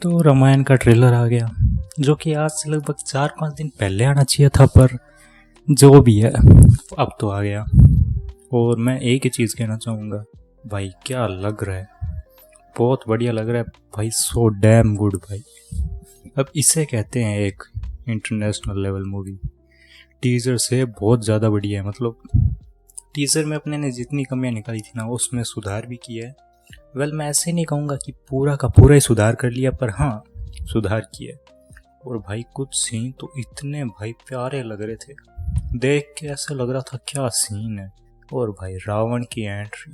तो रामायण का ट्रेलर आ गया, जो कि आज से लगभग 4-5 दिन पहले आना चाहिए था, पर जो भी है अब तो आ गया। और मैं एक ही चीज़ कहना चाहूँगा, भाई क्या लग रहा है, बहुत बढ़िया लग रहा है भाई, सो डैम गुड भाई। अब इसे कहते हैं एक इंटरनेशनल लेवल मूवी। टीज़र से बहुत ज़्यादा बढ़िया है, मतलब टीज़र में अपने ने जितनी कमियां निकाली थी ना, उसमें सुधार भी किया है। वेल, मैं ऐसे नहीं कहूँगा कि पूरा का पूरा ही सुधार कर लिया, पर हाँ सुधार किया है। और भाई कुछ सीन तो इतने भाई प्यारे लग रहे थे, देख के ऐसा लग रहा था क्या सीन है। और भाई रावण की एंट्री,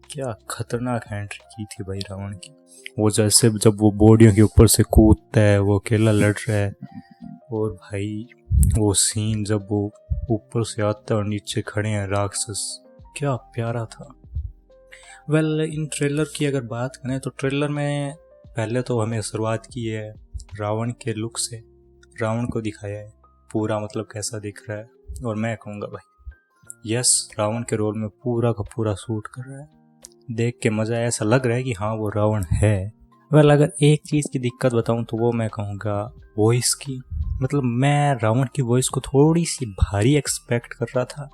क्या खतरनाक एंट्री की थी भाई रावण की। वो जैसे जब वो बोडियों के ऊपर से कूदता है, वो अकेला लड़ रहा है, और भाई वो सीन जब वो ऊपर से आता है और नीचे खड़े हैं राक्षस, क्या प्यारा था। वेल, इन ट्रेलर की अगर बात करें तो ट्रेलर में पहले तो हमें शुरुआत की है रावण के लुक से, रावण को दिखाया है पूरा, मतलब कैसा दिख रहा है। और मैं कहूँगा भाई यस, रावण के रोल में पूरा का पूरा सूट कर रहा है, देख के मज़ा आया, ऐसा लग रहा है कि हाँ वो रावण है। वेल, अगर एक चीज़ की दिक्कत बताऊँ तो वो मैं कहूँगा वॉइस की, मतलब मैं रावण की वॉइस को थोड़ी सी भारी एक्सपेक्ट कर रहा था।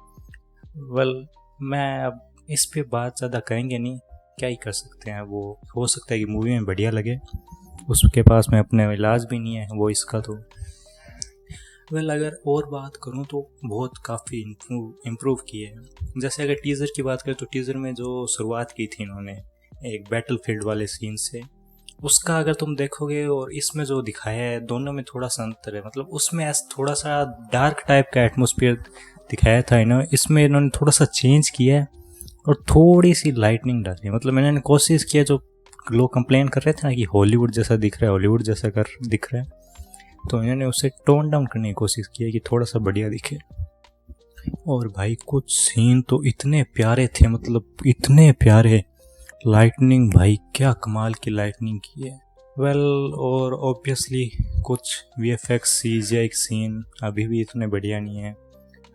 वेल, मैं अब इस पे बात ज़्यादा करेंगे नहीं, क्या ही कर सकते हैं, वो हो सकता है कि मूवी में बढ़िया लगे, उसके पास में अपने इलाज भी नहीं है वो इसका। तो वेल, अगर और बात करूं तो बहुत काफ़ी इम्प्रूव किए हैं। जैसे अगर टीज़र की बात करें तो टीज़र में जो शुरुआत की थी इन्होंने एक बैटलफील्ड वाले सीन से, उसका अगर तुम देखोगे और इसमें जो दिखाया है, दोनों में थोड़ा सा अंतर है। मतलब उसमें ऐसा थोड़ा सा डार्क टाइप का एटमोसफियर दिखाया था इन्होंने, इसमें इन्होंने थोड़ा सा चेंज किया है और थोड़ी सी लाइटनिंग डाली। मतलब इन्होंने कोशिश किया, जो लोग कंप्लेन कर रहे थे ना कि हॉलीवुड जैसा दिख रहा है, हॉलीवुड जैसा कर दिख रहा है, तो इन्होंने उसे टोन डाउन करने की कोशिश की है कि थोड़ा सा बढ़िया दिखे। और भाई कुछ सीन तो इतने प्यारे थे, मतलब इतने प्यारे। लाइटनिंग भाई क्या कमाल की लाइटनिंग की है। वेल, और ऑब्वियसली कुछ वीएफएक्स सीजीआई सीन अभी भी इतने बढ़िया नहीं है।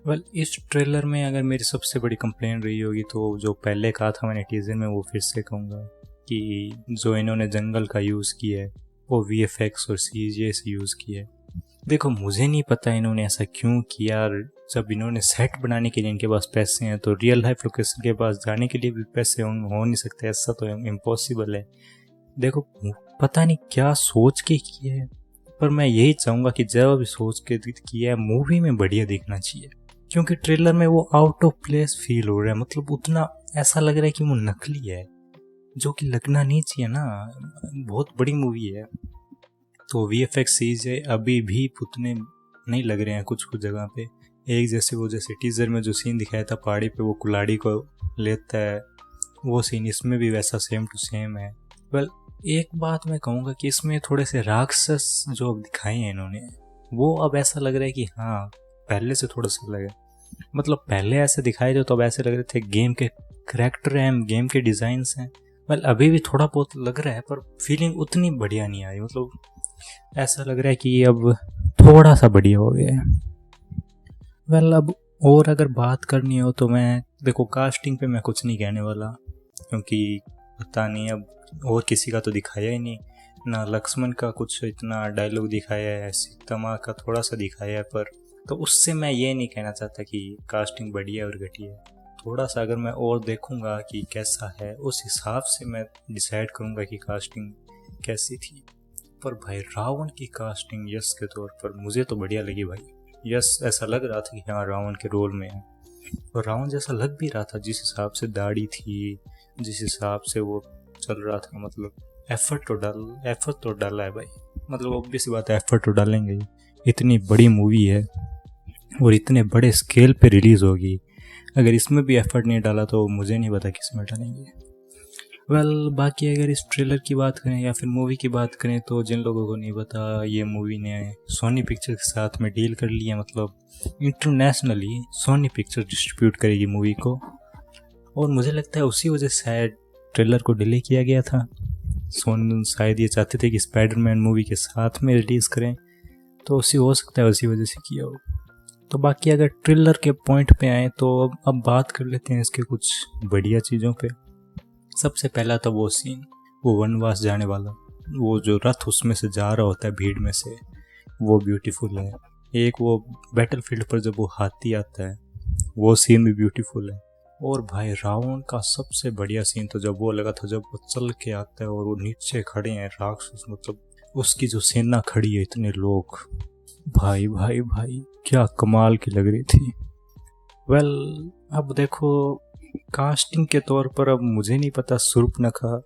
वेल, इस ट्रेलर में अगर मेरी सबसे बड़ी कंप्लेंट रही होगी तो जो पहले कहा था मैंने टीजर में, वो फिर से कहूँगा कि जो इन्होंने जंगल का यूज़ किया है वो वीएफएक्स और सीजीआई से यूज़ किया है। देखो, मुझे नहीं पता इन्होंने ऐसा क्यों किया। जब इन्होंने सेट बनाने के लिए इनके पास पैसे हैं, तो रियल लाइफ लोकेशन के पास जाने के लिए भी पैसे हो नहीं सकते, ऐसा तो इम्पॉसिबल है। देखो, पता नहीं क्या सोच के किया है, पर मैं यही चाहूँगा कि जब भी सोच के किया है, मूवी में बढ़िया दिखना चाहिए। क्योंकि ट्रेलर में वो आउट ऑफ प्लेस फील हो रहा है, मतलब उतना ऐसा लग रहा है कि वो नकली है, जो कि लगना नहीं चाहिए ना, बहुत बड़ी मूवी है। तो वीएफएक्स सीजे अभी भी उतने नहीं लग रहे हैं कुछ कुछ जगह पे एक जैसे। वो जैसे टीजर में जो सीन दिखाया था पहाड़ी पे वो कुल्हाड़ी को लेता है, वो सीन इसमें भी वैसा सेम टू सेम है। वेल, एक बात मैं कहूँगा कि इसमें थोड़े से राक्षस जो दिखाए हैं इन्होंने, वो अब ऐसा लग रहा है कि हाँ पहले से थोड़ा सा लगे, मतलब पहले ऐसे दिखाए थे तो अब ऐसे लग रहे थे गेम के करैक्टर हैं, गेम के डिज़ाइंस हैं। वेल, अभी भी थोड़ा बहुत लग रहा है, पर फीलिंग उतनी बढ़िया नहीं आई। मतलब ऐसा लग रहा है कि अब थोड़ा सा बढ़िया हो गया है। वेल, अब और अगर बात करनी हो तो मैं देखो कास्टिंग पे मैं कुछ नहीं कहने वाला, क्योंकि पता नहीं अब और किसी का तो दिखाया ही नहीं ना। लक्ष्मण का कुछ इतना डायलॉग दिखाया है, सीतमा का थोड़ा सा दिखाया है, पर तो उससे मैं ये नहीं कहना चाहता कि कास्टिंग बढ़िया और घटिया है। थोड़ा सा अगर मैं और देखूंगा कि कैसा है, उस हिसाब से मैं डिसाइड करूंगा कि कास्टिंग कैसी थी। पर भाई रावण की कास्टिंग यश के तौर पर मुझे तो बढ़िया लगी भाई। यश ऐसा लग रहा था कि हाँ रावण के रोल में है, और रावण जैसा लग भी रहा था, जिस हिसाब से दाढ़ी थी, जिस हिसाब से वो चल रहा था। मतलब एफर्ट तो डाला है भाई, मतलब ऑब्वियस बात है एफर्ट तो डालेंगे ही। इतनी बड़ी मूवी है और इतने बड़े स्केल पे रिलीज़ होगी, अगर इसमें भी एफर्ट नहीं डाला तो मुझे नहीं पता किस में डालेंगे। वेल, बाकी अगर इस ट्रेलर की बात करें या फिर मूवी की बात करें तो जिन लोगों को नहीं पता, ये मूवी ने सोनी पिक्चर के साथ में डील कर लिया, मतलब इंटरनेशनली सोनी पिक्चर डिस्ट्रीब्यूट करेगी मूवी को। और मुझे लगता है उसी वजह से शायद ट्रेलर को डिले किया गया था। सोनी शायद ये चाहते थे कि स्पाइडरमैन मूवी के साथ में रिलीज़ करें, तो उसी हो सकता है उसी वजह से किया हो। तो बाकी अगर ट्रेलर के पॉइंट पे आए तो अब बात कर लेते हैं इसके कुछ बढ़िया चीज़ों पे। सबसे पहला तो वो सीन, वो वनवास जाने वाला, वो जो रथ उसमें से जा रहा होता है भीड़ में से, वो ब्यूटीफुल है। एक वो बैटलफील्ड पर जब वो हाथी आता है, वो सीन भी ब्यूटीफुल है। और भाई रावण का सबसे बढ़िया सीन तो जब वो लगा था, जब वो चल के आता है और वो नीचे खड़े हैं राक्षस, मतलब उसकी जो सेना खड़ी है, इतने लोग, भाई भाई भाई क्या कमाल की लग रही थी। वेल अब देखो, कास्टिंग के तौर पर अब मुझे नहीं पता शूर्पणखा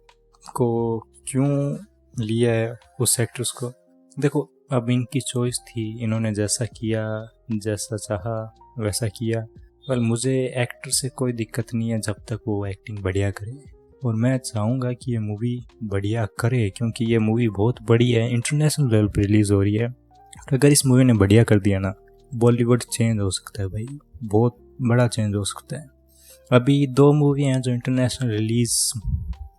को क्यों लिया है उस एक्ट्रेस को। देखो अब इनकी चॉइस थी, इन्होंने जैसा किया, जैसा चाहा वैसा किया। वेल मुझे एक्टर से कोई दिक्कत नहीं है जब तक वो एक्टिंग बढ़िया करे, और मैं चाहूँगा कि ये मूवी बढ़िया करे, क्योंकि ये मूवी बहुत बड़ी है, इंटरनेशनल लेवल पर रिलीज़ हो रही है। अगर इस मूवी ने बढ़िया कर दिया ना, बॉलीवुड चेंज हो सकता है भाई, बहुत बड़ा चेंज हो सकता है। अभी 2 मूवी हैं जो इंटरनेशनल रिलीज़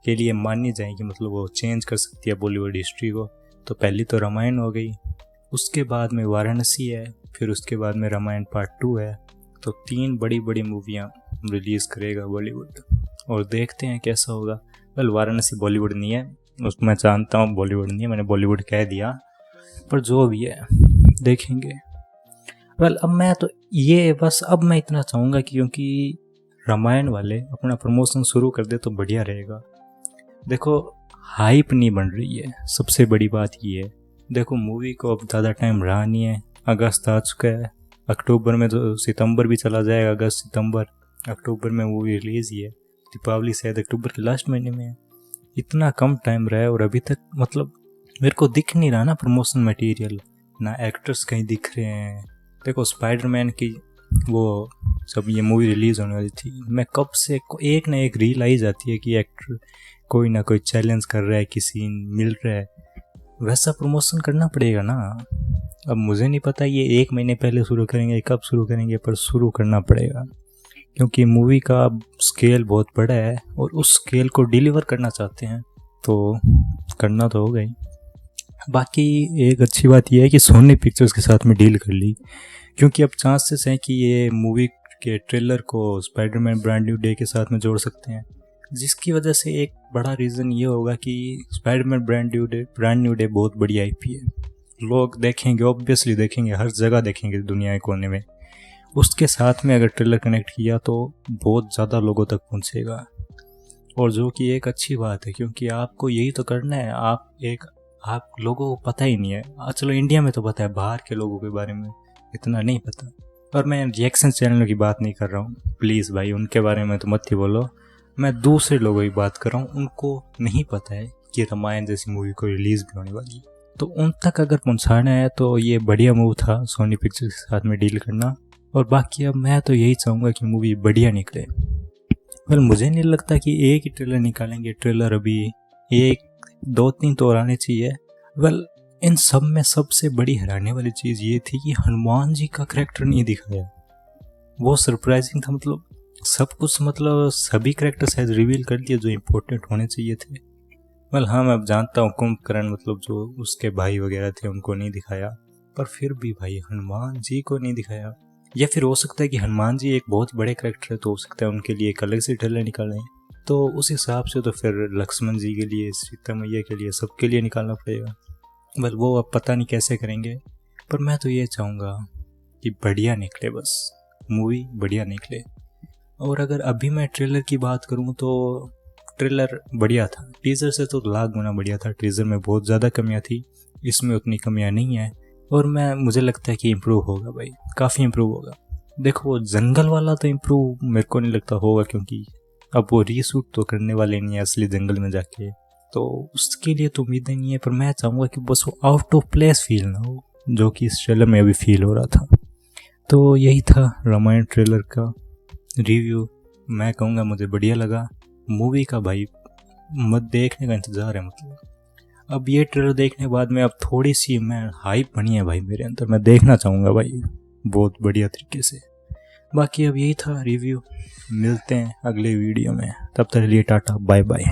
के लिए मानी जाएंगी, मतलब वो चेंज कर सकती है बॉलीवुड हिस्ट्री को। तो पहली तो रामायण हो गई, उसके बाद में वाराणसी है, फिर उसके बाद में रामायण पार्ट 2 है। तो 3 बड़ी बड़ी मूवियाँ रिलीज़ करेगा बॉलीवुड, और देखते हैं कैसा होगा। वेल वाराणसी बॉलीवुड नहीं है, उसको मैं जानता हूँ बॉलीवुड नहीं है, मैंने बॉलीवुड कह दिया, पर जो भी है देखेंगे। वेल अब मैं तो ये बस अब मैं इतना चाहूँगा कि क्योंकि रामायण वाले अपना प्रमोशन शुरू कर दे तो बढ़िया रहेगा। देखो हाइप नहीं बन रही है, सबसे बड़ी बात ये है। देखो मूवी को अब ज़्यादा टाइम रहा नहीं है, अगस्त आ चुका है, अक्टूबर में तो, सितंबर भी चला जाएगा, अगस्त सितंबर अक्टूबर में मूवी रिलीज़ ही है। दीपावली शायद अक्टूबर के लास्ट महीने में है। इतना कम टाइम रहा है और अभी तक मतलब मेरे को दिख नहीं रहा ना प्रमोशन मटेरियल, ना एक्टर्स कहीं दिख रहे हैं। देखो स्पाइडरमैन की वो जब ये मूवी रिलीज़ होने वाली थी, मैं कब से एक ना एक रील आई जाती है कि एक्टर कोई ना कोई चैलेंज कर रहा है, किसी मिल रहा है, वैसा प्रमोशन करना पड़ेगा ना। अब मुझे नहीं पता ये 1 महीने पहले शुरू करेंगे, कब शुरू करेंगे, पर शुरू करना पड़ेगा, क्योंकि मूवी का स्केल बहुत बड़ा है और उस स्केल को डिलीवर करना चाहते हैं, तो करना तो होगा ही। बाकी एक अच्छी बात यह है कि सोनी पिक्चर्स के साथ में डील कर ली, क्योंकि अब चांसेस हैं कि ये मूवी के ट्रेलर को स्पाइडरमैन ब्रांड न्यू डे के साथ में जोड़ सकते हैं, जिसकी वजह से एक बड़ा रीज़न ये होगा कि स्पाइडरमैन ब्रांड न्यू डे बहुत बड़ी आईपी है, लोग देखेंगे, ऑब्वियसली देखेंगे, हर जगह देखेंगे दुनिया के कोने में। उसके साथ में अगर ट्रेलर कनेक्ट किया तो बहुत ज़्यादा लोगों तक पहुंचेगा, और जो कि एक अच्छी बात है, क्योंकि आपको यही तो करना है। आप लोगों को पता ही नहीं है, चलो इंडिया में तो पता है, बाहर के लोगों के बारे में इतना नहीं पता। और मैं रिएक्शन चैनलों की बात नहीं कर रहा हूँ, प्लीज़ भाई उनके बारे में तो मत ही बोलो, मैं दूसरे लोगों की बात कर रहा हूँ। उनको नहीं पता है कि रामायण जैसी मूवी को रिलीज़ भी होने वाली है, तो उन तक अगर पहुँचाना है तो ये बढ़िया मूव था सोनी पिक्चर्स के साथ में डील करना। और बाकी अब मैं तो यही चाहूँगा कि मूवी बढ़िया निकले। वेल मुझे नहीं लगता कि एक ही ट्रेलर निकालेंगे, ट्रेलर अभी 1-2-3 तो आने चाहिए। वेल इन सब में सबसे बड़ी हैरानी वाली चीज़ ये थी कि हनुमान जी का करैक्टर नहीं दिखाया, वो सरप्राइजिंग था। मतलब सब कुछ, मतलब सभी करैक्टर शायद रिवील कर दिए जो इम्पोर्टेंट होने चाहिए थे। वेल हाँ मैं अब जानता हूँ कुंभकर्ण, मतलब जो उसके भाई वगैरह थे उनको नहीं दिखाया, पर फिर भी भाई हनुमान जी को नहीं दिखाया। या फिर हो सकता है कि हनुमान जी एक बहुत बड़े करैक्टर है, तो हो सकता है उनके लिए एक अलग से ट्रेलर निकालें, तो उस हिसाब से तो फिर लक्ष्मण जी के लिए, सीता मैया के लिए, सबके लिए निकालना पड़ेगा। बस वो अब पता नहीं कैसे करेंगे, पर मैं तो ये चाहूँगा कि बढ़िया निकले, बस मूवी बढ़िया निकले। और अगर अभी मैं ट्रेलर की बात करूँ तो ट्रेलर बढ़िया था, टीज़र से तो लाख गुना बढ़िया था। टीज़र में बहुत ज़्यादा कमियाँ थी, इसमें उतनी कमियाँ नहीं है, और मुझे लगता है कि इम्प्रूव होगा भाई, काफ़ी इम्प्रूव होगा। देखो जंगल वाला तो इम्प्रूव मेरे को नहीं लगता होगा, क्योंकि अब वो रीशूट तो करने वाले नहीं है असली जंगल में जाके, तो उसके लिए तो उम्मीदें नहीं है। पर मैं चाहूँगा कि बस वो आउट ऑफ प्लेस फील ना हो, जो कि इस ट्रेलर में अभी फील हो रहा था। तो यही था रामायण ट्रेलर का रिव्यू। मैं कहूँगा मुझे बढ़िया लगा। मूवी का भाई मत देखने का इंतज़ार है, मतलब अब ये ट्रेलर देखने के बाद में अब थोड़ी सी मैं हाइप बनी है भाई मेरे अंदर, मैं देखना चाहूँगा भाई बहुत बढ़िया तरीके से। बाकी अब यही था रिव्यू, मिलते हैं अगले वीडियो में, तब तक के लिए टाटा बाय बाय।